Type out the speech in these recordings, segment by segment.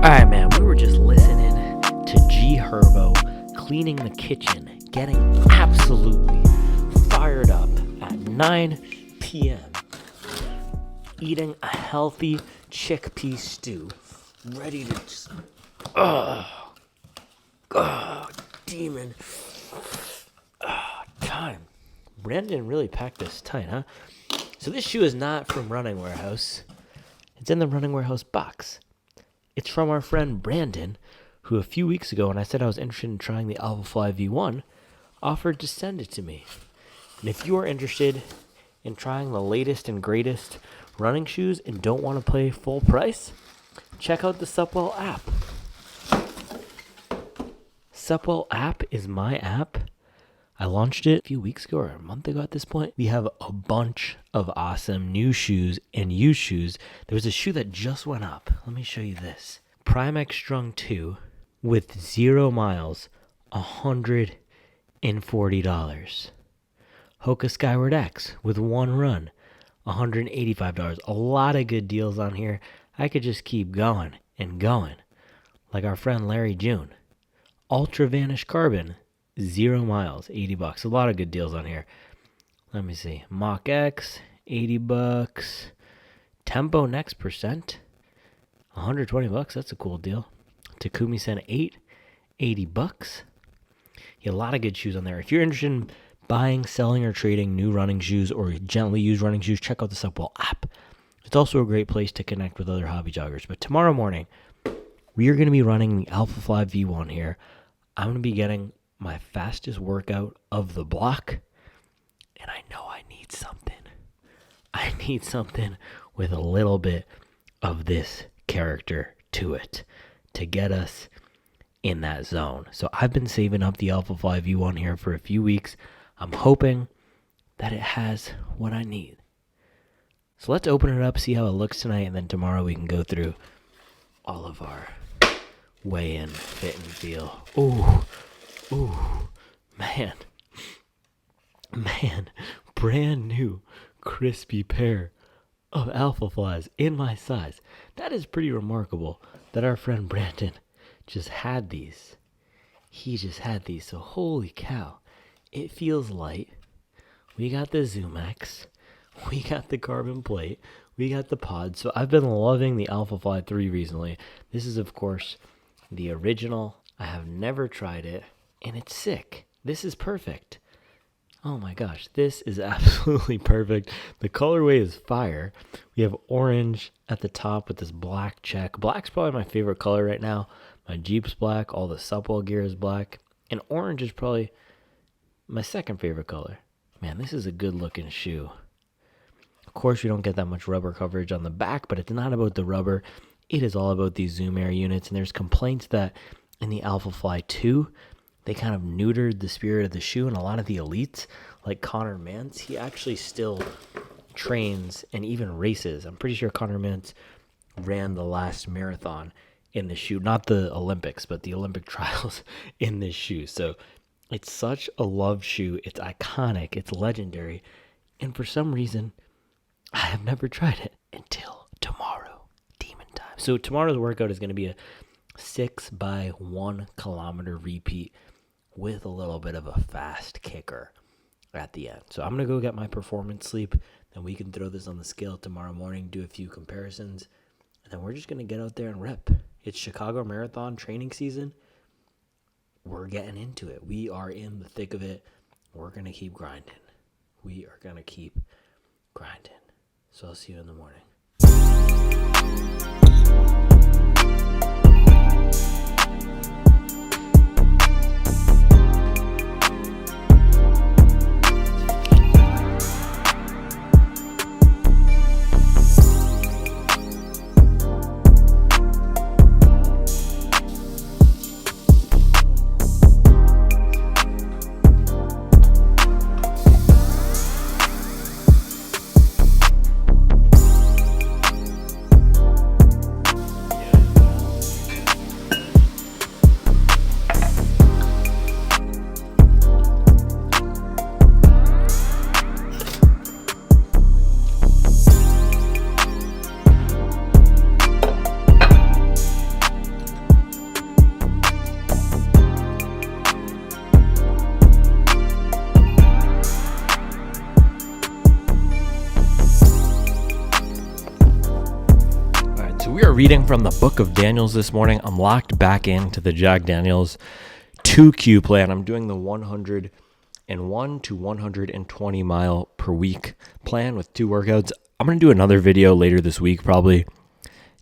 Alright, man, we were just listening to G Herbo cleaning the kitchen, getting absolutely fired up at 9 p.m., eating a healthy chickpea stew, ready to just, demon, time. Brandon really packed this tight, huh? So this shoe is not from Running Warehouse. It's in the Running Warehouse box. It's from our friend Brandon, who a few weeks ago, when I said I was interested in trying the Alphafly V1, offered to send it to me. And if you are interested in trying the latest and greatest running shoes and don't want to pay full price, check out the Supwell app. Supwell app is my app. I launched it a few weeks ago or a month ago at this point. We have a bunch of awesome new shoes and used shoes. There was a shoe that just went up. Let me show you this. Primex Strung 2 with 0 miles, $140. Hoka Skyward X with 1 run, $185. A lot of good deals on here. I could just keep going and going. Like our friend Larry June. Ultra Vanish Carbon, 0 miles, $80. A lot of good deals on here. Let me see. Mach X, $80. Tempo Next Percent, $120. That's a cool deal. Takumi Sen 8, $80. Yeah, a lot of good shoes on there. If you're interested in buying, selling, or trading new running shoes or gently used running shoes, check out the Supwell app. It's also a great place to connect with other hobby joggers. But tomorrow morning, we are going to be running the Alphafly V1 here. I'm going to be getting my fastest workout of the block, and I know I need something. I need something with a little bit of this character to it to get us in that zone. So I've been saving up the Alphafly V1 here for a few weeks. I'm hoping that it has what I need. So let's open it up, see how it looks tonight, and then tomorrow we can go through all of our weigh-in, fit, and feel. Ooh, man, brand new crispy pair of Alphaflies in my size. That is pretty remarkable that our friend Brandon just had these. He just had these, so holy cow. It feels light. We got the Zoom X. We got the carbon plate. We got the pod. So I've been loving the Alphafly 3 recently. This is, of course, the original. I have never tried it. And it's sick. This is perfect. Oh my gosh, this is absolutely perfect. The colorway is fire. We have orange at the top with this black check. Black's probably my favorite color right now. My Jeep's black. All the Supwell gear is black. And orange is probably my second favorite color. Man, this is a good looking shoe. Of course, we don't get that much rubber coverage on the back, but it's not about the rubber. It is all about these Zoom Air units. And there's complaints that in the Alphafly 2, they kind of neutered the spirit of the shoe, and a lot of the elites, like Connor Mantz, he actually still trains and even races. I'm pretty sure Connor Mantz ran the last marathon in the shoe, not the Olympics, but the Olympic trials in this shoe. So it's such a loved shoe. It's iconic. It's legendary. And for some reason, I have never tried it until tomorrow, demon time. So tomorrow's workout is going to be a 6 by 1 kilometer repeat with a little bit of a fast kicker at the end. So I'm going to go get my performance sleep, then we can throw this on the scale tomorrow morning, do a few comparisons, and then we're just going to get out there and rip. It's Chicago Marathon training season. We're getting into it. We are in the thick of it. We're going to keep grinding. We are going to keep grinding. So I'll see you in the morning. So we are reading from the book of Daniels this morning. I'm locked back into the Jack Daniels 2Q plan. I'm doing the 101 to 120 mile per week plan with 2 workouts. I'm going to do another video later this week, probably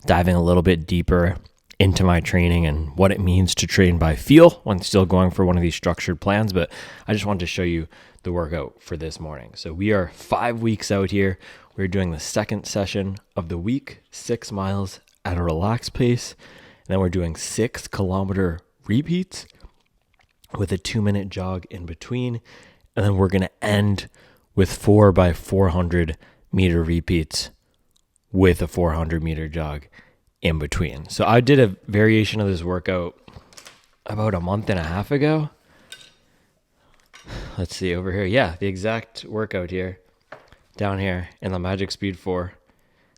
diving a little bit deeper into my training and what it means to train by feel when still going for one of these structured plans. But I just wanted to show you the workout for this morning. So we are 5 weeks out here. We're doing the second session of the week, 6 miles at a relaxed pace. And then we're doing 6 kilometer repeats with a 2-minute jog in between. And then we're going to end with 4 by 400 meter repeats with a 400 meter jog in between. So I did a variation of this workout about a month and a half ago. Let's see over here. Yeah, the exact workout here, down here in the Magic Speed 4,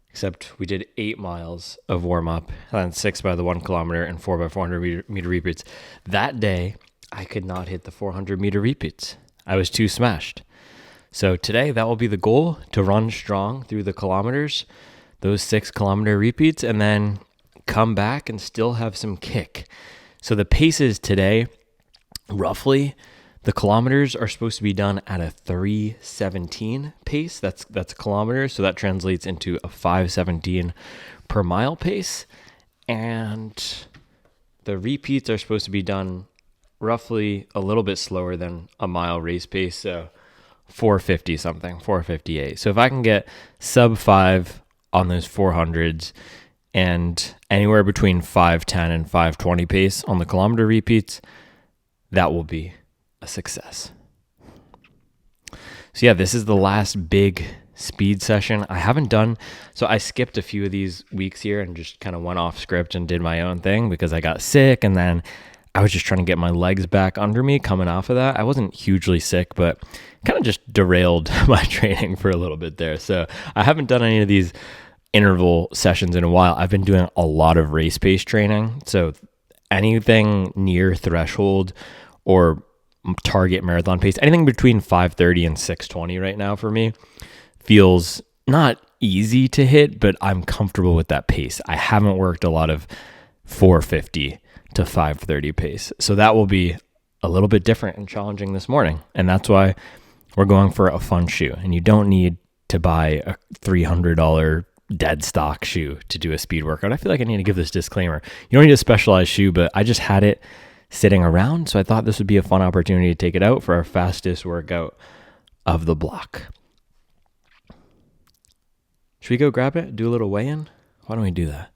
except we did 8 miles of warm up, and then 6 by the 1 kilometer and 4 by 400 meter repeats. That day, I could not hit the 400 meter repeats. I was too smashed. So today, that will be the goal, to run strong through the kilometers, those 6 kilometer repeats, and then come back and still have some kick. So the paces today, roughly, the kilometers are supposed to be done at a 3:17 pace. That's kilometers, so that translates into a 5:17 per mile pace. And the repeats are supposed to be done roughly a little bit slower than a mile race pace, so 450 something, 458. So if I can get sub 5 on those 400s and anywhere between 5:10 and 5:20 pace on the kilometer repeats, that will be a success. So yeah, this is the last big speed session. I skipped a few of these weeks here and just kind of went off script and did my own thing because I got sick, and then I was just trying to get my legs back under me coming off of that. I wasn't hugely sick, but kind of just derailed my training for a little bit there. So I haven't done any of these interval sessions in a while. I've been doing a lot of race pace training. So anything near threshold or target marathon pace, anything between 5:30 and 6:20 right now for me feels not easy to hit, but I'm comfortable with that pace. I haven't worked a lot of 450 to 5:30 pace. So that will be a little bit different and challenging this morning. And that's why we're going for a fun shoe. And you don't need to buy a $300 dead stock shoe to do a speed workout. I feel like I need to give this disclaimer. You don't need a specialized shoe, but I just had it sitting around, so I thought this would be a fun opportunity to take it out for our fastest workout of the block. Should we go grab it? Do a little weigh-in? Why don't we do that?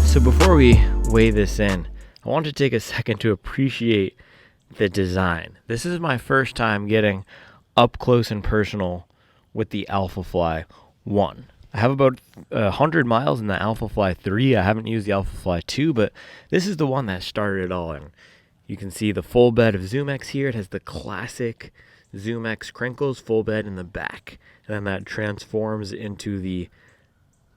So before we weigh this in, I want to take a second to appreciate the design. This is my first time getting up close and personal with the Alphafly 1. I have about 100 miles in the Alphafly 3. I haven't used the Alphafly 2, but this is the one that started it all. And you can see the full bed of ZoomX here. It has the classic ZoomX crinkles, full bed in the back. And then that transforms into the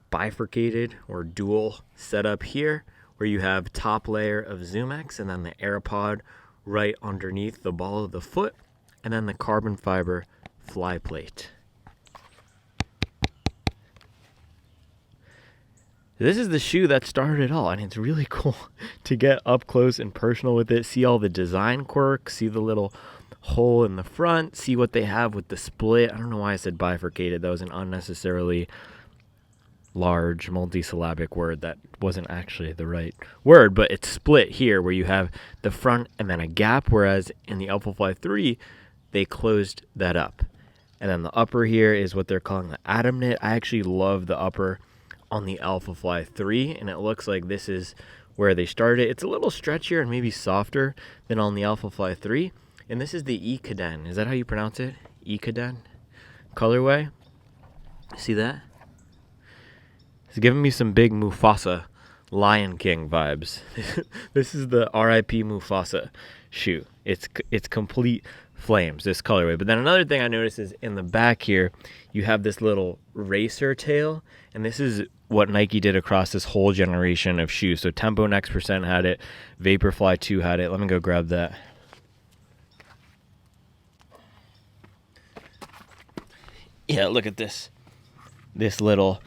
bifurcated or dual setup here, where you have top layer of ZoomX and then the AirPod right underneath the ball of the foot, and then the carbon fiber fly plate. This is the shoe that started it all, and it's really cool to get up close and personal with it, see all the design quirks, see the little hole in the front, see what they have with the split. I don't know why I said bifurcated. That was an unnecessarily large multisyllabic word that wasn't actually the right word, but it's split here where you have the front and then a gap, whereas in the Alphafly 3 they closed that up. And then the upper here is what they're calling the atom knit. I actually love the upper on the Alphafly 3, and it looks like this is where they started. It's a little stretchier and maybe softer than on the Alphafly 3, and this is the Ikaden. Is that how you pronounce it? Ikaden colorway. See that? It's giving me some big Mufasa Lion King vibes. This is the R.I.P. Mufasa shoe. It's complete flames, this colorway. But then another thing I noticed is in the back here, you have this little racer tail, and this is what Nike did across this whole generation of shoes. So Tempo Next Percent had it, Vaporfly 2 had it. Let me go grab that. Yeah, look at this. This little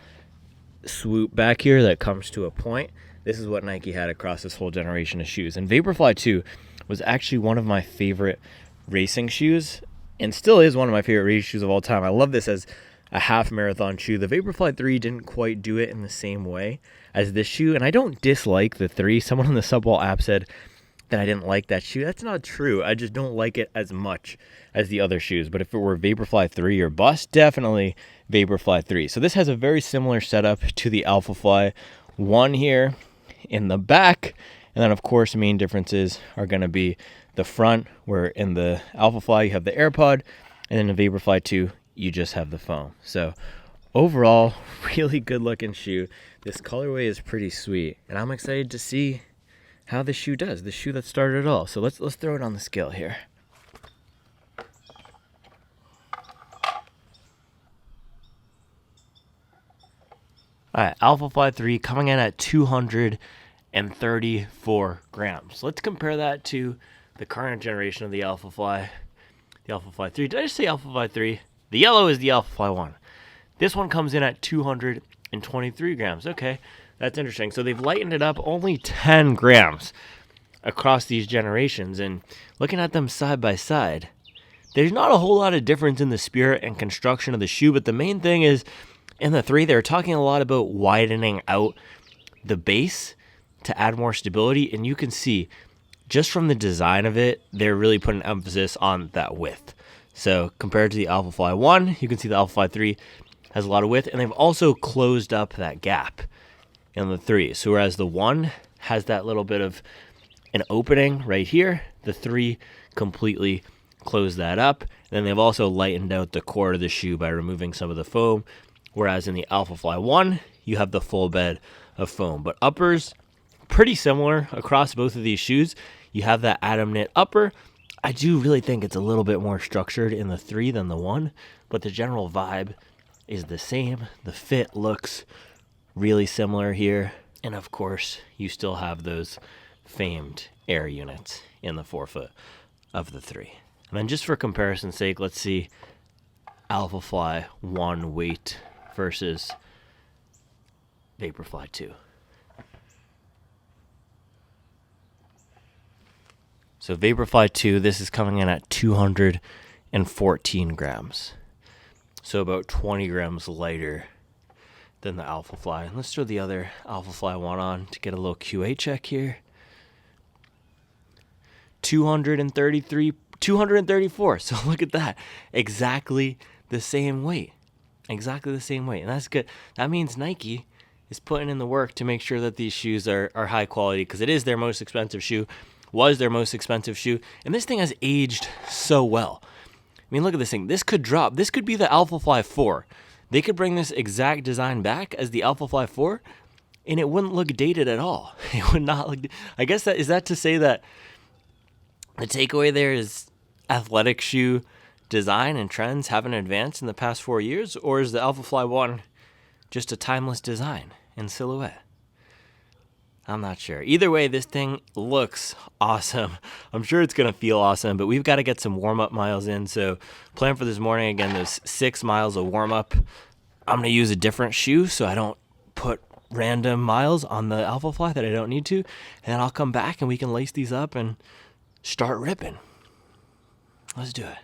swoop back here that comes to a point. This is what Nike had across this whole generation of shoes. And Vaporfly 2 was actually one of my favorite racing shoes, and still is one of my favorite race shoes of all time. I love this as a half marathon shoe. The Vaporfly 3 didn't quite do it in the same way as this shoe, and I don't dislike the 3. Someone on the Subwall app said that I didn't like that shoe. That's not true. I just don't like it as much as the other shoes. But if it were Vaporfly 3 or bust, definitely Vaporfly 3. So this has a very similar setup to the Alphafly 1 here in the back. And then, of course, the main differences are going to be the front, where in the Alphafly you have the AirPod, and in the Vaporfly 2 you just have the foam. So overall, really good looking shoe. This colorway is pretty sweet, and I'm excited to see how the shoe does, the shoe that started it all. So let's throw it on the scale here. All right, Alphafly 3 coming in at 234 grams. Let's compare that to the current generation of the Alphafly 3. Did I just say Alphafly 3? The yellow is the Alphafly 1. This one comes in at 223 grams. Okay, that's interesting. So they've lightened it up only 10 grams across these generations. And looking at them side by side, there's not a whole lot of difference in the spirit and construction of the shoe. But the main thing is, in the 3, they're talking a lot about widening out the base to add more stability. And you can see, just from the design of it, they're really putting emphasis on that width. So compared to the Alphafly 1, you can see the Alphafly 3 has a lot of width, and they've also closed up that gap in the 3. So whereas the 1 has that little bit of an opening right here, the 3 completely closed that up. And then they've also lightened out the core of the shoe by removing some of the foam, whereas in the Alphafly 1, you have the full bed of foam. But uppers, pretty similar across both of these shoes. You have that Atom Knit upper. I do really think it's a little bit more structured in the 3 than the 1, but the general vibe is the same. The fit looks really similar here. And of course, you still have those famed air units in the forefoot of the 3. And then just for comparison's sake, let's see Alphafly 1 weight versus Vaporfly 2. So Vaporfly 2, this is coming in at 214 grams. So about 20 grams lighter than the Alphafly. And let's throw the other Alphafly 1 on to get a little QA check here. 234. So look at that. Exactly the same weight. Exactly the same weight. And that's good. That means Nike is putting in the work to make sure that these shoes are high quality, because it is their most expensive shoe. Was their most expensive shoe. And this thing has aged so well. I mean, look at this thing. This could drop. This could be the Alphafly 4. They could bring this exact design back as the Alphafly 4, and it wouldn't look dated at all. It would not look... I guess that is that to say that the takeaway there is athletic shoe design and trends haven't advanced in the past 4 years, or is the Alphafly 1 just a timeless design and silhouette? I'm not sure. Either way, this thing looks awesome. I'm sure it's going to feel awesome, but we've got to get some warm-up miles in. So plan for this morning, again, there's 6 miles of warm-up. I'm going to use a different shoe so I don't put random miles on the Alphafly that I don't need to. And then I'll come back and we can lace these up and start ripping. Let's do it.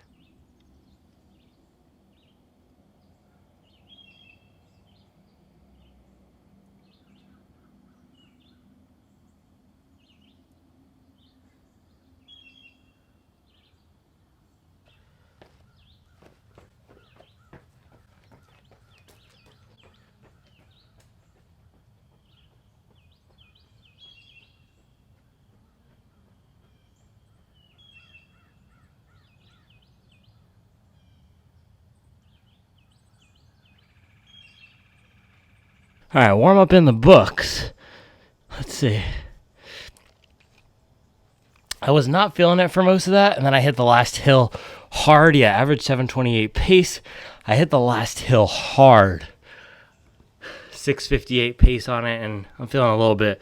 All right, warm up in the books. Let's see. I was not feeling it for most of that, and then I hit the last hill hard. Yeah, average 7:28 pace. I hit the last hill hard. 6:58 pace on it, and I'm feeling a little bit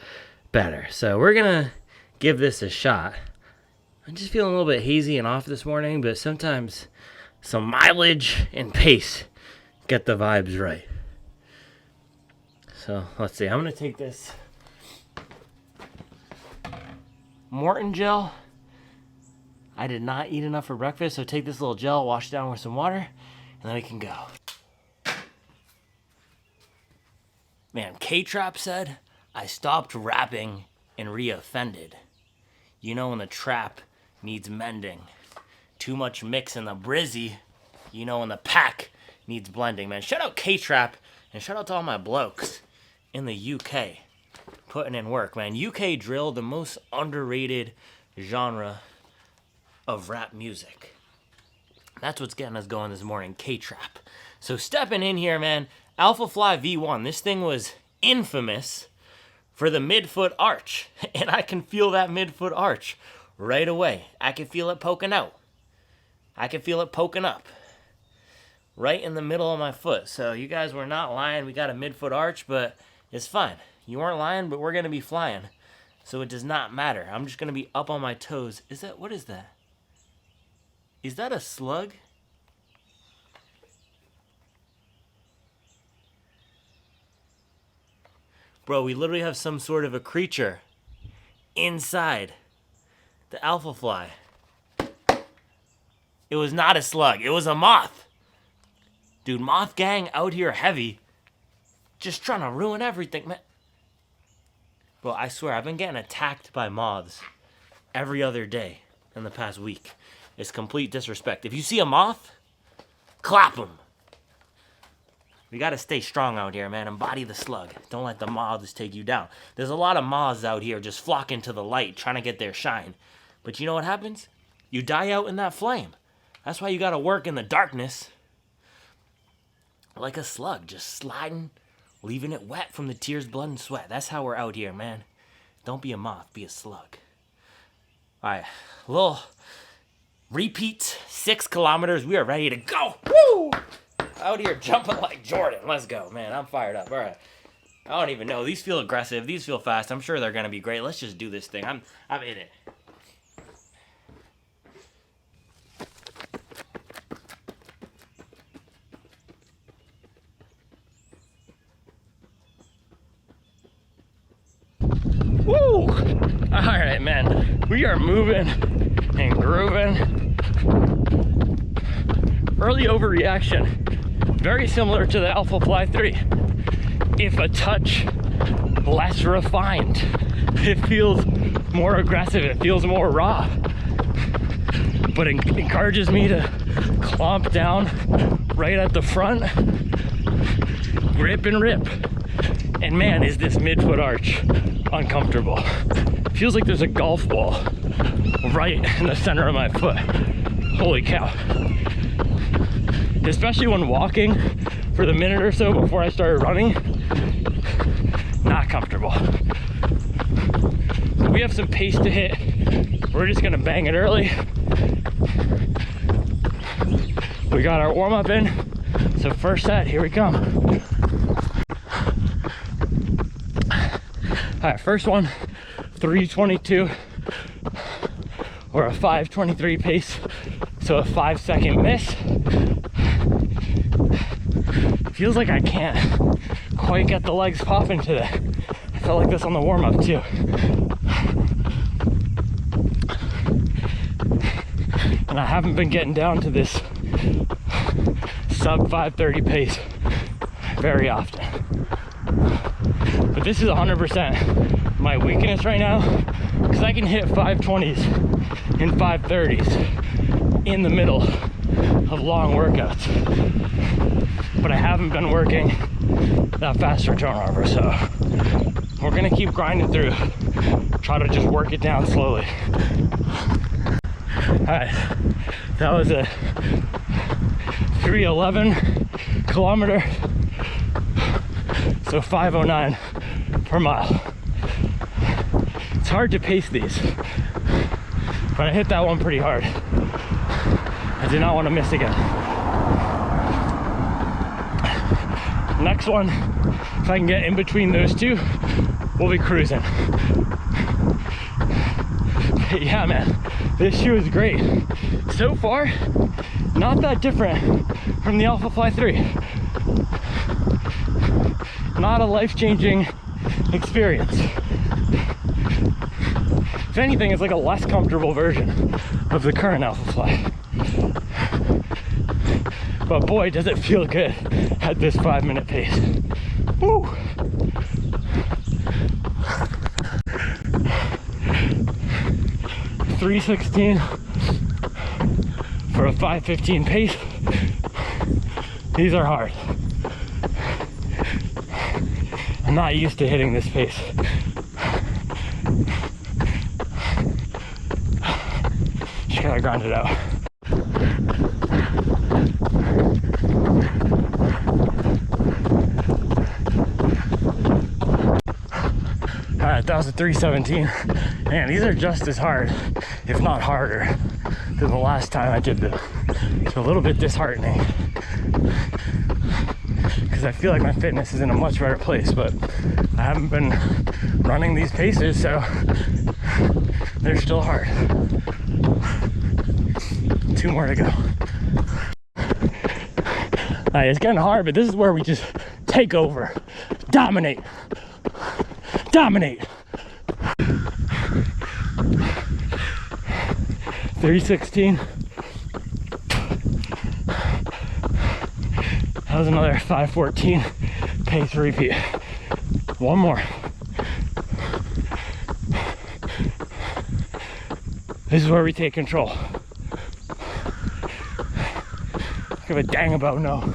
better. So we're going to give this a shot. I'm just feeling a little bit hazy and off this morning, but sometimes some mileage and pace get the vibes right. So let's see. I'm going to take this Morton gel. I did not eat enough for breakfast, so take this little gel, wash it down with some water, and then we can go. Man, K-Trap said, I stopped rapping and re-offended. You know when the trap needs mending. Too much mix in the brizzy. You know when the pack needs blending, man. Shout out K-Trap, and shout out to all my blokes in the UK putting in work, man. UK drill, the most underrated genre of rap music. That's what's getting us going this morning, K-Trap. So stepping in here, man, Alphafly V1. This thing was infamous for the midfoot arch, and I can feel that midfoot arch right away. I can feel it poking out. I can feel it poking up right in the middle of my foot. So you guys were not lying. We got a midfoot arch, but it's fine. You weren't lying, but we're going to be flying. So it does not matter. I'm just going to be up on my toes. What is that? Is that a slug? Bro, we literally have some sort of a creature inside the Alphafly. It was not a slug. It was a moth. Dude, moth gang out here heavy. Just trying to ruin everything, man. Bro, I swear, I've been getting attacked by moths every other day in the past week. It's complete disrespect. If you see a moth, clap them. We got to stay strong out here, man. Embody the slug. Don't let the moths take you down. There's a lot of moths out here just flocking to the light, trying to get their shine. But you know what happens? You die out in that flame. That's why you got to work in the darkness. Like a slug, just sliding, leaving it wet from the tears, blood, and sweat. That's how we're out here, man. Don't be a moth, be a slug. All right, little repeat, 6 kilometers. We are ready to go. Woo! Out here jumping like Jordan. Let's go, man. I'm fired up. All right. I don't even know. These feel aggressive. These feel fast. I'm sure they're going to be great. Let's just do this thing. I'm in it. Woo! All right, man. We are moving and grooving. Early overreaction. Very similar to the Alphafly 3. If a touch less refined. It feels more aggressive. It feels more raw. But it encourages me to clomp down right at the front. Grip and rip. And man, is this midfoot arch uncomfortable. Feels like there's a golf ball right in the center of my foot. Holy cow. Especially when walking for the minute or so before I started running. Not comfortable. We have some pace to hit. We're just gonna bang it early. We got our warm up in. So first set, here we come. All right, first one, 3:22 or a 5:23 pace. So a 5-second miss. Feels like I can't quite get the legs popping today. I felt like this on the warm-up too. And I haven't been getting down to this sub 5:30 pace very often. But this is 100% my weakness right now, because I can hit 5:20s and 5:30s in the middle of long workouts. But I haven't been working that fast return over, so we're gonna keep grinding through. Try to just work it down slowly. Alright, that was a 3:11 kilometer. So 5:09 per mile. It's hard to pace these, but I hit that one pretty hard. I did not want to miss again. Next one, if I can get in between those two, we'll be cruising. But yeah, man, this shoe is great. So far, not that different from the Alphafly 3. Not a life-changing experience. If anything, it's like a less comfortable version of the current Alphafly. But boy, does it feel good at this 5-minute pace. Woo! $3:16 for a 5:15 pace. These are hard. I'm not used to hitting this pace. Just gotta grind it out. Alright, that was a 3:17. Man, these are just as hard, if not harder, than the last time I did them. It's a little bit disheartening, because I feel like my fitness is in a much better place, but I haven't been running these paces, so they're still hard. 2 more to go. Alright, it's getting hard, but this is where we just take over. Dominate. Dominate. 3:16. That was another 5:14 pace repeat. One more. This is where we take control. Give a dang about no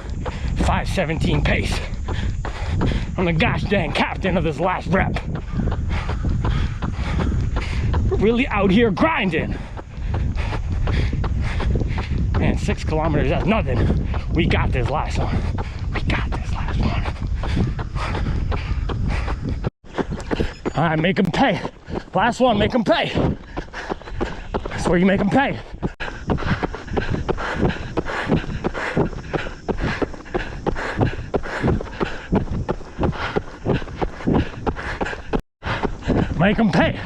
5:17 pace. I'm the gosh dang captain of this last rep. We're really out here grinding. Man, 6 kilometers, that's nothing. We got this last one. We got this last one. All right, make them pay. Last one, make them pay. That's where you make them pay. Make them pay.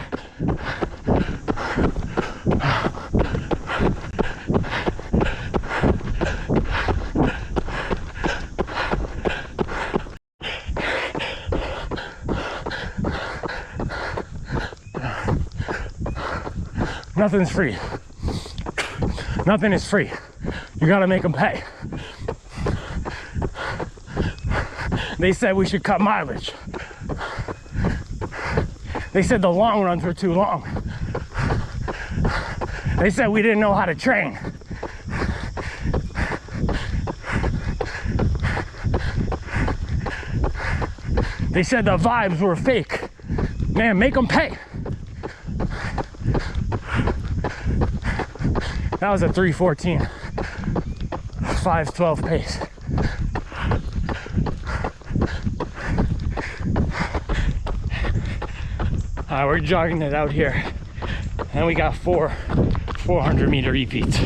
Nothing's free. Nothing is free. You gotta make them pay. They said we should cut mileage. They said the long runs were too long. They said we didn't know how to train. They said the vibes were fake. Man, make them pay. That was a 3:14, 5:12 pace. We're jogging it out here, and we got 400 meter repeats.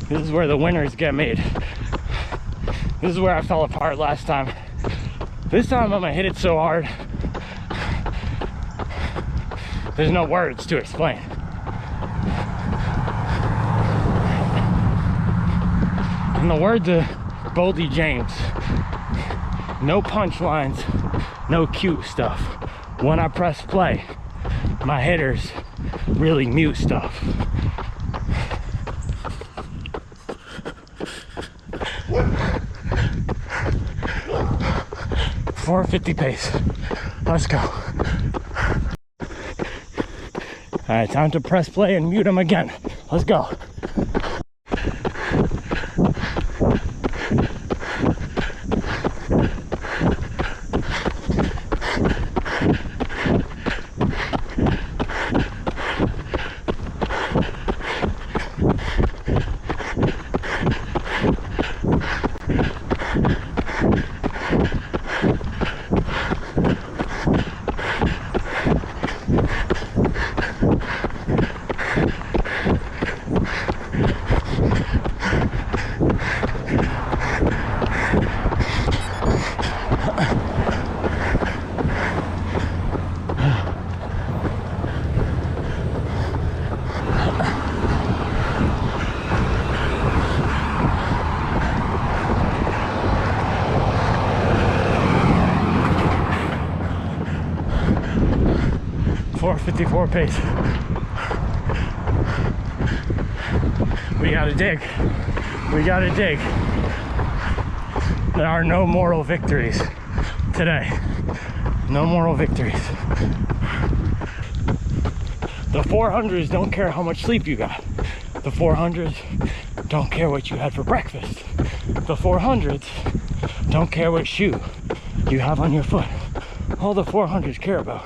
This is where the winners get made. This is where I fell apart last time. This time I'm gonna hit it so hard, there's no words to explain. In the words of Boldy James, no punchlines, no cute stuff. When I press play, my hitters really mute stuff. .450 pace. Let's go. All right, time to press play and mute them again. Let's go. 4:54 pace. We gotta dig. We gotta dig. There are no moral victories today. No moral victories. The 400s don't care how much sleep you got. The 400s don't care what you had for breakfast. The 400s don't care what shoe you have on your foot. All the 400s care about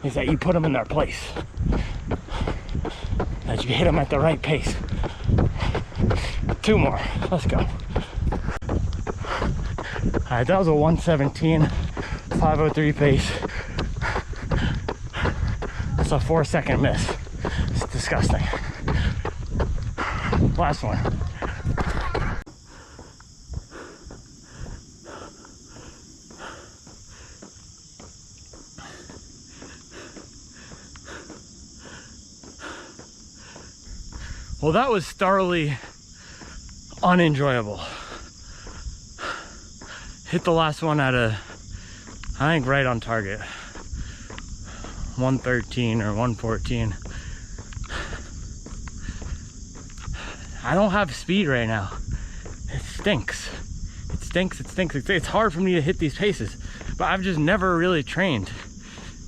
is that you put them in their place. That you hit them at the right pace. 2 more. Let's go. Alright, that was a 1:17, 5:03 pace. That's a 4-second miss. It's disgusting. Last one. Well, that was thoroughly unenjoyable. Hit the last one at I think right on target. 113 or 114. I don't have speed right now. It stinks. It stinks, it stinks. It's hard for me to hit these paces, but I've just never really trained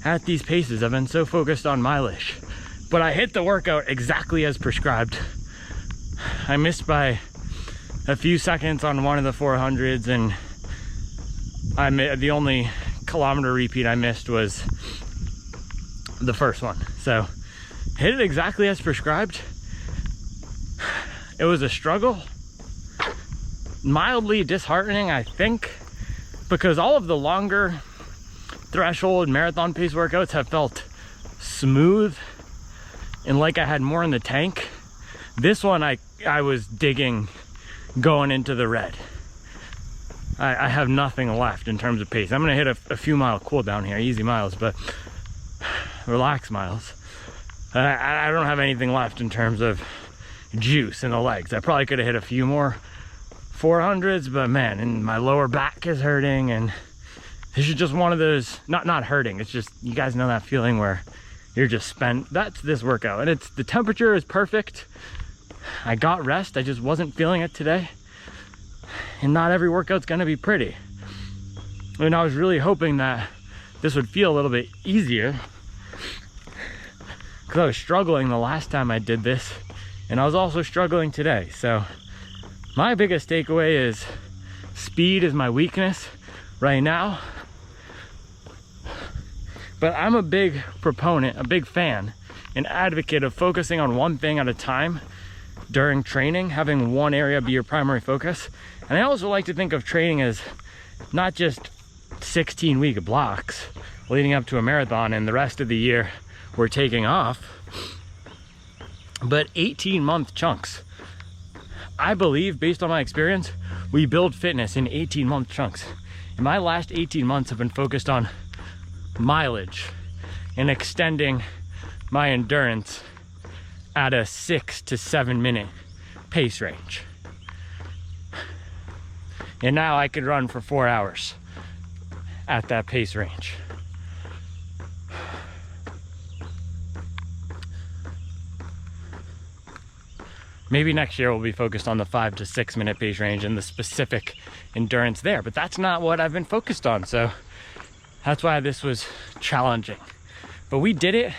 at these paces. I've been so focused on mileage. But I hit the workout exactly as prescribed. I missed by a few seconds on one of the 400s, and the only kilometer repeat I missed was the first one. So hit it exactly as prescribed. It was a struggle, mildly disheartening, I think, because all of the longer threshold marathon pace workouts have felt smooth and like I had more in the tank. This one I was digging going into the red. I have nothing left in terms of pace. I'm gonna hit a few mile cool down here, easy miles, but relax miles. I don't have anything left in terms of juice in the legs. I probably could have hit a few more 400s, but man, and my lower back is hurting, and this is just one of those, not hurting, it's just, you guys know that feeling where you're just spent. That's this workout, and the temperature is perfect. I got rest, I just wasn't feeling it today. And not every workout's gonna be pretty. And I was really hoping that this would feel a little bit easier, because I was struggling the last time I did this, and I was also struggling today. So my biggest takeaway is speed is my weakness right now. But I'm a big proponent, a big fan, an advocate of focusing on one thing at a time during training, having one area be your primary focus. And I also like to think of training as not just 16-week blocks leading up to a marathon and the rest of the year we're taking off, but 18-month chunks. I believe, based on my experience, we build fitness in 18-month chunks. And my last 18 months have been focused on mileage and extending my endurance at a 6 to 7 minute pace range. And now I could run for 4 hours at that pace range. Maybe next year we'll be focused on the 5 to 6 minute pace range and the specific endurance there, but that's not what I've been focused on. So that's why this was challenging. But we did it,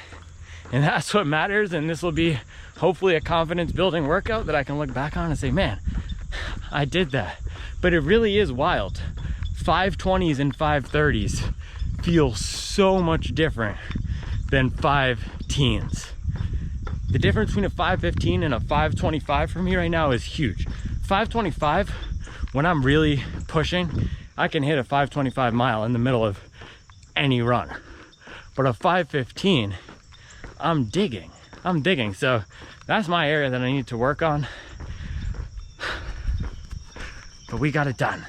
and that's what matters. And this will be hopefully a confidence building workout that I can look back on and say, man, I did that. But it really is wild. 520s and 530s feel so much different than 5-teens. The difference between a 515 and a 525 for me right now is huge. 525, when I'm really pushing, I can hit a 525 mile in the middle of any run. But a 515, I'm digging. So that's my area that I need to work on. But we got it done.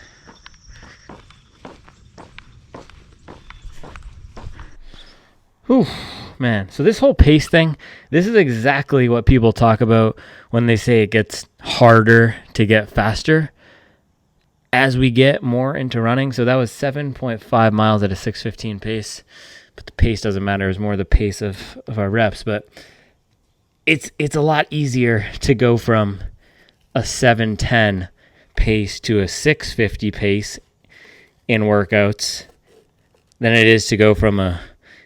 Whew, man. So this whole pace thing, this is exactly what people talk about when they say it gets harder to get faster as we get more into running. So that was 7.5 miles at a 6:15 pace. but the pace doesn't matter. It's more the pace of our reps. But it's a lot easier to go from a 7:10 pace to a 6:50 pace in workouts than it is to go from a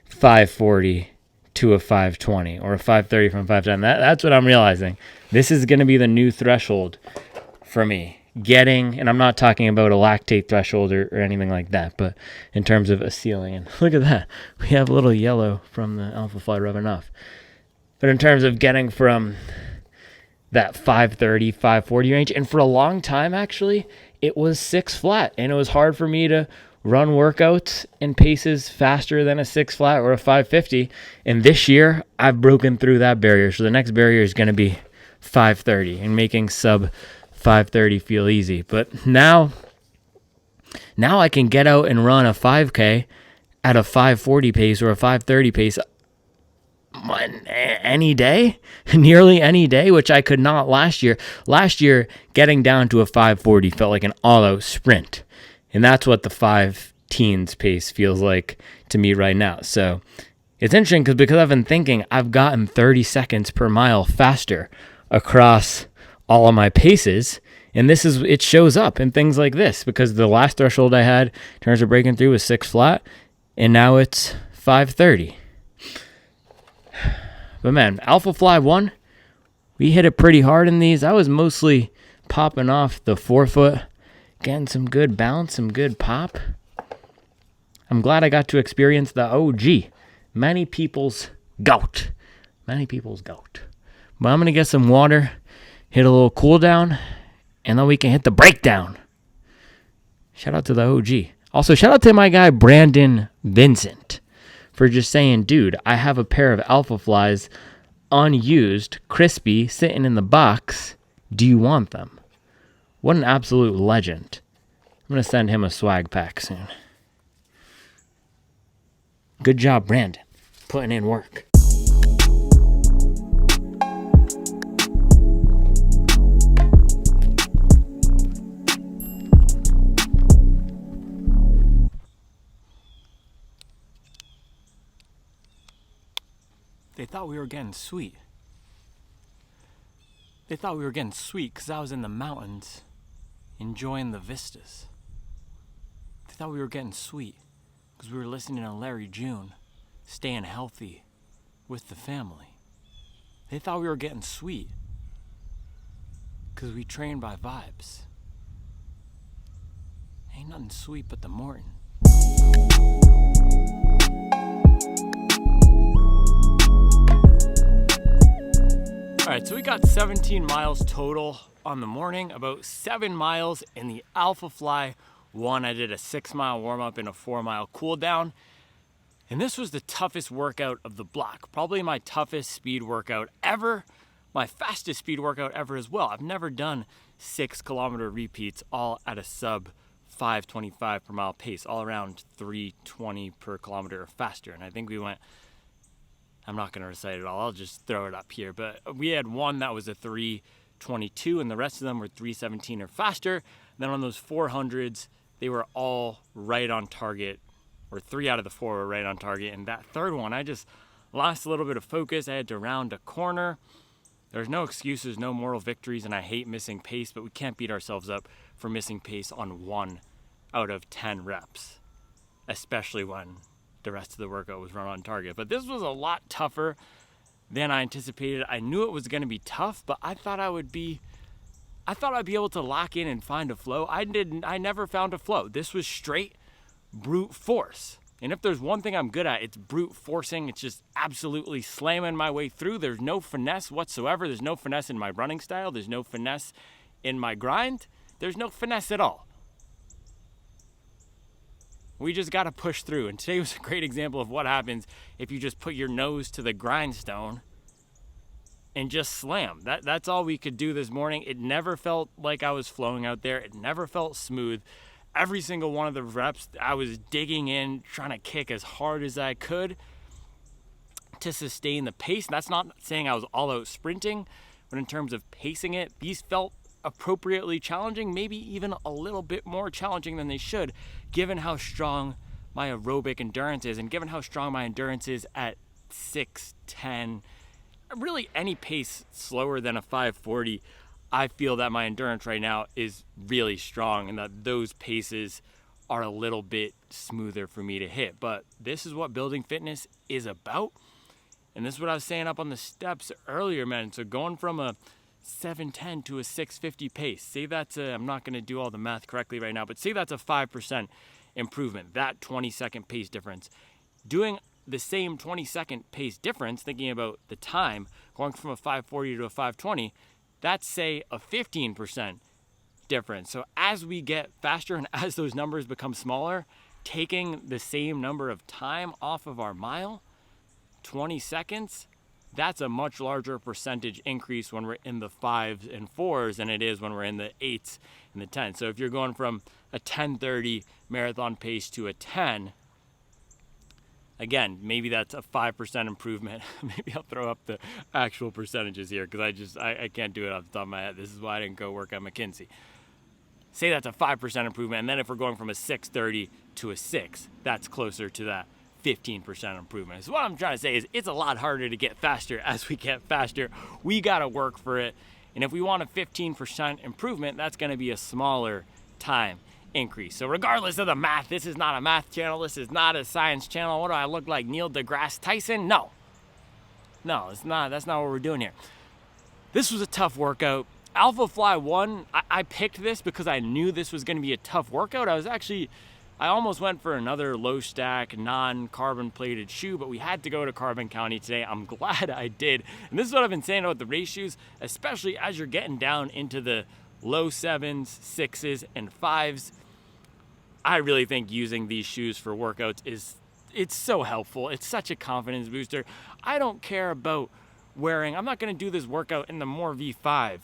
5:40 to a 5:20 or a 5:30 from 5:10. That's what I'm realizing. This is going to be the new threshold for me. And I'm not talking about a lactate threshold or anything like that, but in terms of a ceiling. And look at that. We have a little yellow from the Alphafly rubbing off. But in terms of getting from that 5:30, 5:40 range, and for a long time, actually, it was 6 flat, and it was hard for me to run workouts and paces faster than a 6 flat or a 5:50. And this year, I've broken through that barrier. So the next barrier is going to be 5:30 and making sub 5:30 feel easy. But now I can get out and run a 5K at a 5:40 pace or a 5:30 pace any day, nearly any day, which I could not last year. Last year, getting down to a 5:40 felt like an all-out sprint. And that's what the 5 teens pace feels like to me right now. So it's interesting because I've been thinking I've gotten 30 seconds per mile faster across all of my paces. And it shows up in things like this, because the last threshold I had in terms of breaking through was 6 flat, and now it's 5:30. But man, Alphafly 1, we hit it pretty hard in these. I was mostly popping off the forefoot, getting some good bounce, some good pop. I'm glad I got to experience the OG. Many people's goat. But I'm going to get some water, hit a little cool down, and then we can hit the breakdown. Shout out to the OG. Also, shout out to my guy, Brandon Vincent, for just saying, dude, I have a pair of Alphaflys, unused, crispy, sitting in the box. Do you want them? What an absolute legend. I'm going to send him a swag pack soon. Good job, Brandon. Putting in work. They thought we were getting sweet. They thought we were getting sweet because I was in the mountains enjoying the vistas. They thought we were getting sweet because we were listening to Larry June, staying healthy with the family. They thought we were getting sweet because we trained by vibes. Ain't nothing sweet but the Morton. All right, so we got 17 miles total on the morning, about 7 miles in the Alphafly 1. I did a 6-mile warm-up and a 4-mile cool-down. And this was the toughest workout of the block, probably my toughest speed workout ever, my fastest speed workout ever as well. I've never done 6-kilometer repeats all at a sub 5:25 per mile pace, all around 3:20 per kilometer or faster. And I think we went, I'm not going to recite it all, I'll just throw it up here. But we had one that was a 3:22, and the rest of them were 3:17 or faster. And then on those 400s, they were all right on target, or 3 out of the 4 were right on target. And that third one, I just lost a little bit of focus. I had to round a corner. There's no excuses, no moral victories, and I hate missing pace, but we can't beat ourselves up for missing pace on 1 out of 10 reps, especially when the rest of the workout was run on target. But this was a lot tougher than I anticipated. I knew it was going to be tough, but I thought I'd be able to lock in and find a flow. I never found a flow. This was straight brute force. And if there's one thing I'm good at, it's brute forcing. It's just absolutely slamming my way through. There's no finesse whatsoever. There's no finesse in my running style. There's no finesse in my grind. There's no finesse at all. We just got to push through. And today was a great example of what happens if you just put your nose to the grindstone and just slam. That's all we could do this morning. It never felt like I was flowing out there. It never felt smooth. Every single one of the reps, I was digging in, trying to kick as hard as I could to sustain the pace. And that's not saying I was all out sprinting, but in terms of pacing it, these felt appropriately challenging, maybe even a little bit more challenging than they should, given how strong my aerobic endurance is. And given how strong my endurance is at 6:10, really any pace slower than a 5:40, I feel that my endurance right now is really strong and that those paces are a little bit smoother for me to hit. But this is what building fitness is about. And this is what I was saying up on the steps earlier, man. So going from a 7:10 to a 6:50 pace, say that's I'm not going to do all the math correctly right now, but say that's a 5% improvement, that 20-second pace difference. Doing the same 20-second pace difference, thinking about the time, going from a 5:40 to a 5:20, that's, say, a 15% difference. So as we get faster and as those numbers become smaller, taking the same number of time off of our mile, 20 seconds, that's a much larger percentage increase when we're in the 5s and 4s than it is when we're in the 8s and the 10s. So if you're going from a 10:30 marathon pace to a 10, again, maybe that's a 5% improvement. Maybe I'll throw up the actual percentages here because I can't do it off the top of my head. This is why I didn't go work at McKinsey. Say that's a 5% improvement, and then if we're going from a 6:30 to a 6, that's closer to that 15% improvement. So what I'm trying to say is it's a lot harder to get faster. As we get faster, we got to work for it. And if we want a 15% improvement, that's going to be a smaller time increase. So regardless of the math, this is not a math channel. This is not a science channel. What do I look like, Neil deGrasse Tyson? No, it's not. That's not what we're doing here. This was a tough workout. Alphafly 1, I picked this because I knew this was going to be a tough workout. I almost went for another low stack, non-carbon plated shoe, but we had to go to Carbon County today. I'm glad I did. And this is what I've been saying about the race shoes, especially as you're getting down into the low 7s, 6s, and 5s. I really think using these shoes for workouts it's so helpful. It's such a confidence booster. I don't care about I'm not going to do this workout in the More V5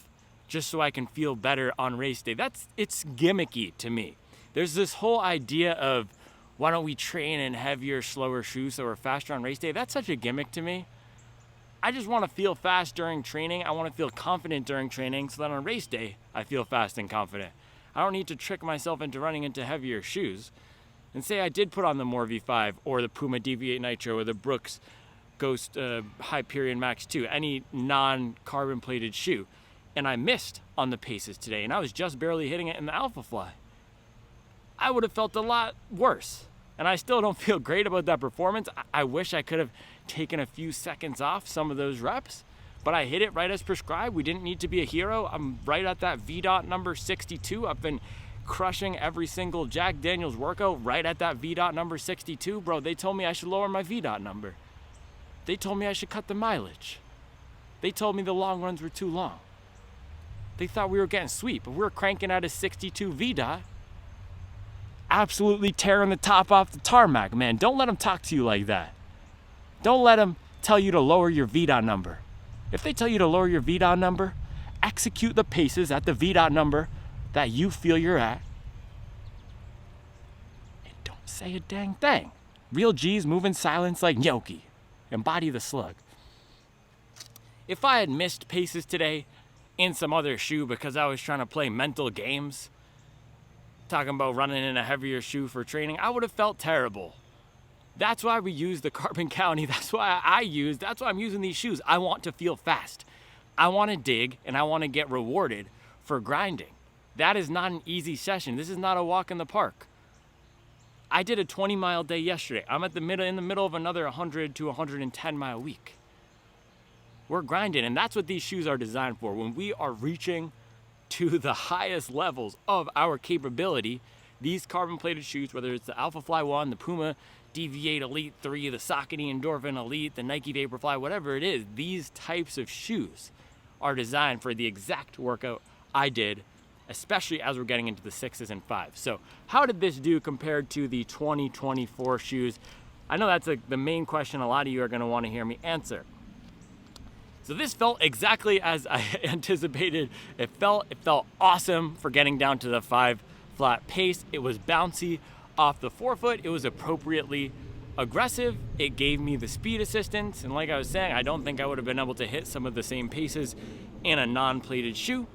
just so I can feel better on race day. It's gimmicky to me. There's this whole idea of why don't we train in heavier, slower shoes so we're faster on race day? That's such a gimmick to me. I just want to feel fast during training. I want to feel confident during training so that on race day, I feel fast and confident. I don't need to trick myself into running into heavier shoes. And say I did put on the More V5 or the Puma Deviate Nitro or the Brooks Ghost Hyperion Max 2, any non-carbon plated shoe, and I missed on the paces today and I was just barely hitting it in the Alphafly, I would have felt a lot worse. And I still don't feel great about that performance. I wish I could have taken a few seconds off some of those reps, but I hit it right as prescribed. We didn't need to be a hero. I'm right at that VDOT number 62. I've been crushing every single Jack Daniels workout right at that VDOT number 62. Bro, they told me I should lower my VDOT number. They told me I should cut the mileage. They told me the long runs were too long. They thought we were getting sweet, but we were cranking out a 62 VDOT. Absolutely tearing the top off the tarmac, man. Don't let them talk to you like that. Don't let them tell you to lower your VDOT number. If they tell you to lower your VDOT number, execute the paces at the VDOT number that you feel you're at. And don't say a dang thing. Real G's move in silence like gnocchi. Embody the slug. If I had missed paces today in some other shoe because I was trying to play mental games, talking about running in a heavier shoe for training, I would have felt terrible. That's why we use the Carbon County. That's why I'm using these shoes. I want to feel fast. I want to dig and I want to get rewarded for grinding. That is not an easy session. This is not a walk in the park. I did a 20-mile day yesterday. I'm in the middle of another 100 to 110 mile week. We're grinding, and that's what these shoes are designed for. When we are reaching to the highest levels of our capability, these carbon-plated shoes, whether it's the Alphafly 1, the Puma Deviate Elite 3, the Saucony Endorphin Elite, the Nike Vaporfly, whatever it is, these types of shoes are designed for the exact workout I did, especially as we're getting into the 6s and 5s. So how did this do compared to the 2024 shoes? I know that's the main question a lot of you are going to want to hear me answer. So this felt exactly as I anticipated. It felt awesome for getting down to the 5 flat pace. It was bouncy off the forefoot. It was appropriately aggressive. It gave me the speed assistance. And like I was saying, I don't think I would have been able to hit some of the same paces in a non-plated shoe.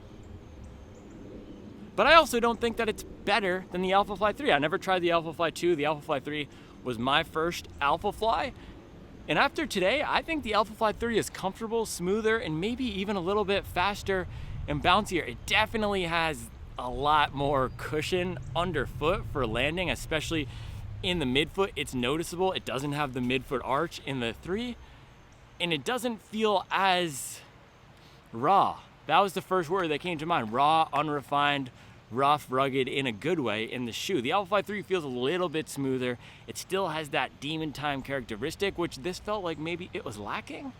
But I also don't think that it's better than the Alphafly 3. I never tried the Alphafly 2. The Alphafly 3 was my first Alphafly. And after today, I think the Alphafly 3 is comfortable, smoother, and maybe even a little bit faster and bouncier. It definitely has a lot more cushion underfoot for landing, especially in the midfoot. It's noticeable. It doesn't have the midfoot arch in the 3, and it doesn't feel as raw. That was the first word that came to mind. Raw, unrefined, rough, rugged in a good way in the shoe. The Alphafly 3 feels a little bit smoother. It still has that demon time characteristic, which this felt like maybe it was lacking.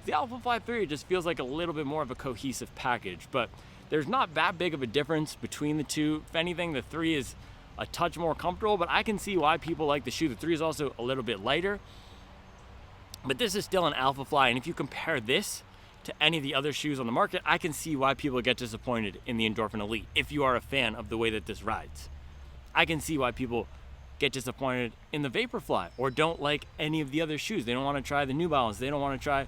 The Alphafly 3 just feels like a little bit more of a cohesive package, but there's not that big of a difference between the two. If anything, the 3 is a touch more comfortable, but I can see why people like the shoe. The 3 is also a little bit lighter, but this is still an Alphafly, and if you compare this to any of the other shoes on the market, I can see why people get disappointed in the Endorphin Elite if you are a fan of the way that this rides. I can see why people get disappointed in the Vaporfly or don't like any of the other shoes. They don't want to try the New Balance, they don't want to try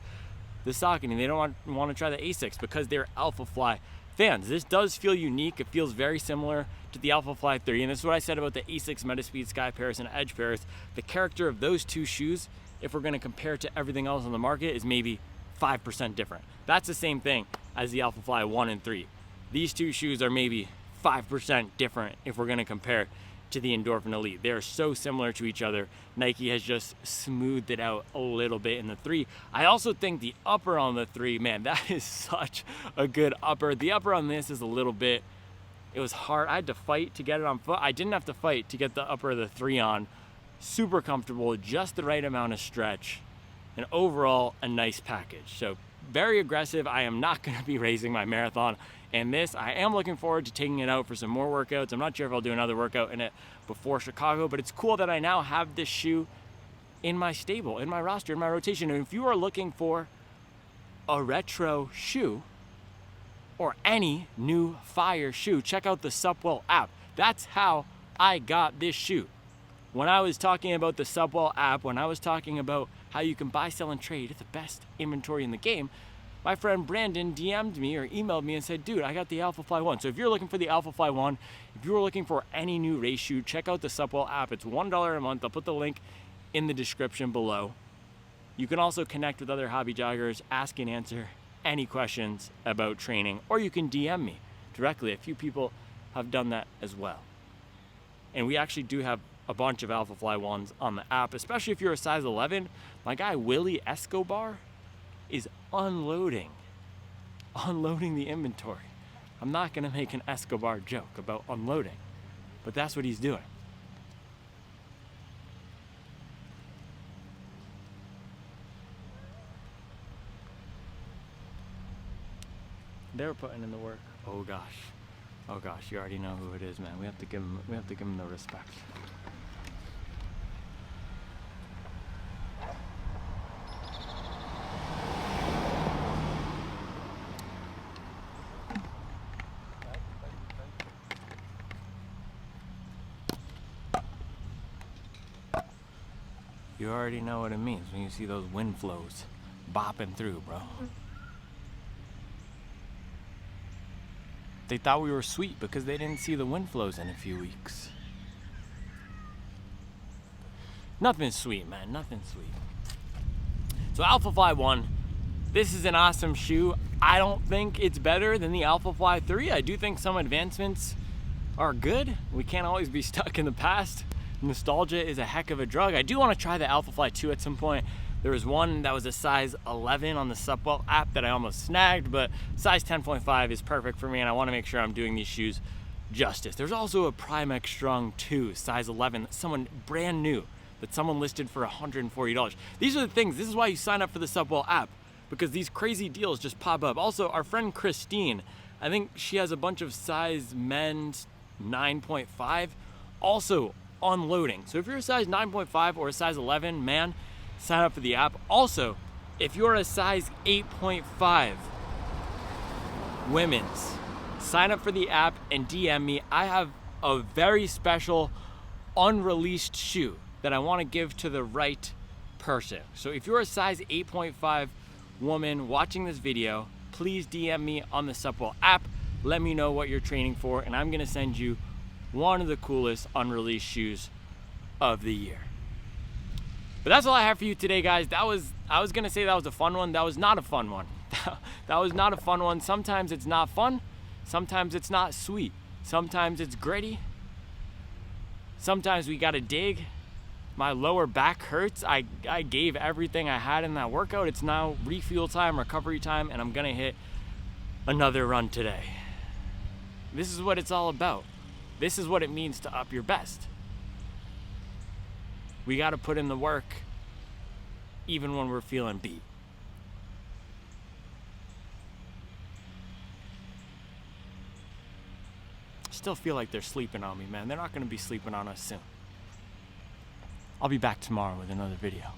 the Saucony, they don't want to try the Asics because they're Alphafly fans. This does feel unique. It feels very similar to the Alphafly 3, and this is what I said about the Asics Metaspeed Sky Pairs and Edge Pairs. The character of those two shoes, if we're going to compare to everything else on the market, is maybe 5% different. That's the same thing as the Alphafly 1 and 3. These two shoes are maybe 5% different if we're going to compare to the Endorphin Elite. They are so similar to each other. Nike has just smoothed it out a little bit in the 3. I also think the upper on the 3, man, that is such a good upper. The upper on this is a little bit, it was hard. I had to fight to get it on foot. I didn't have to fight to get the upper of the 3 on. Super comfortable, just the right amount of stretch, and overall a nice package. So very aggressive. I am not going to be racing my marathon, and this, I am looking forward to taking it out for some more workouts. I'm not sure if I'll do another workout in it before Chicago, but it's cool that I now have this shoe in my stable, in my roster, in my rotation. And if you are looking for a retro shoe or any new fire shoe, check out the Supwell app. That's how I got this shoe. When I was talking about the Supwell app, when I was talking about how you can buy, sell, and trade at the best inventory in the game, my friend Brandon DM'd me or emailed me and said, dude, I got the Alphafly 1. So if you're looking for the Alphafly 1, if you're looking for any new race shoe, check out the Supwell app. It's $1 a month. I'll put the link in the description below. You can also connect with other hobby joggers, ask and answer any questions about training, or you can DM me directly. A few people have done that as well. And we actually do have a bunch of Alphafly 1s on the app, especially if you're a size 11. My guy Willie Escobar is unloading the inventory. I'm not gonna make an Escobar joke about unloading, but that's what he's doing. They're putting in the work. Oh gosh, you already know who it is, man. We have to give him the respect. You already know what it means when you see those wind flows bopping through, bro. They thought we were sweet because they didn't see the wind flows in a few weeks. Nothing's sweet, man, nothing sweet. So Alphafly 1, this is an awesome shoe. I don't think it's better than the Alphafly 3. I do think some advancements are good. We can't always be stuck in the past. Nostalgia is a heck of a drug. I do want to try the Alphafly 2 at some point. There was one that was a size 11 on the Supwell app that I almost snagged, but size 10.5 is perfect for me, and I want to make sure I'm doing these shoes justice. There's also a Primex Strong 2, size 11, that someone brand new, that someone listed for $140. These are the things, this is why you sign up for the Supwell app, because these crazy deals just pop up. Also, our friend Christine, I think she has a bunch of size men's 9.5, also unloading. So if you're a size 9.5 or a size 11 man, sign up for the app. Also, if you're a size 8.5 women's, sign up for the app and DM me. I have a very special unreleased shoe that I want to give to the right person. So if you're a size 8.5 woman watching this video, please DM me on the Supwell app. Let me know what you're training for, and I'm gonna send you one of the coolest unreleased shoes of the year. But that's all I have for you today, guys. I was gonna say that was a fun one. That was not a fun one. That was not a fun one. Sometimes it's not fun. Sometimes it's not sweet. Sometimes it's gritty. Sometimes we gotta dig. My lower back hurts. I gave everything I had in that workout. It's now refuel time, recovery time, and I'm gonna hit another run today. This is what it's all about. This is what it means to up your best. We gotta put in the work even when we're feeling beat. Still feel like they're sleeping on me, man. They're not gonna be sleeping on us soon. I'll be back tomorrow with another video.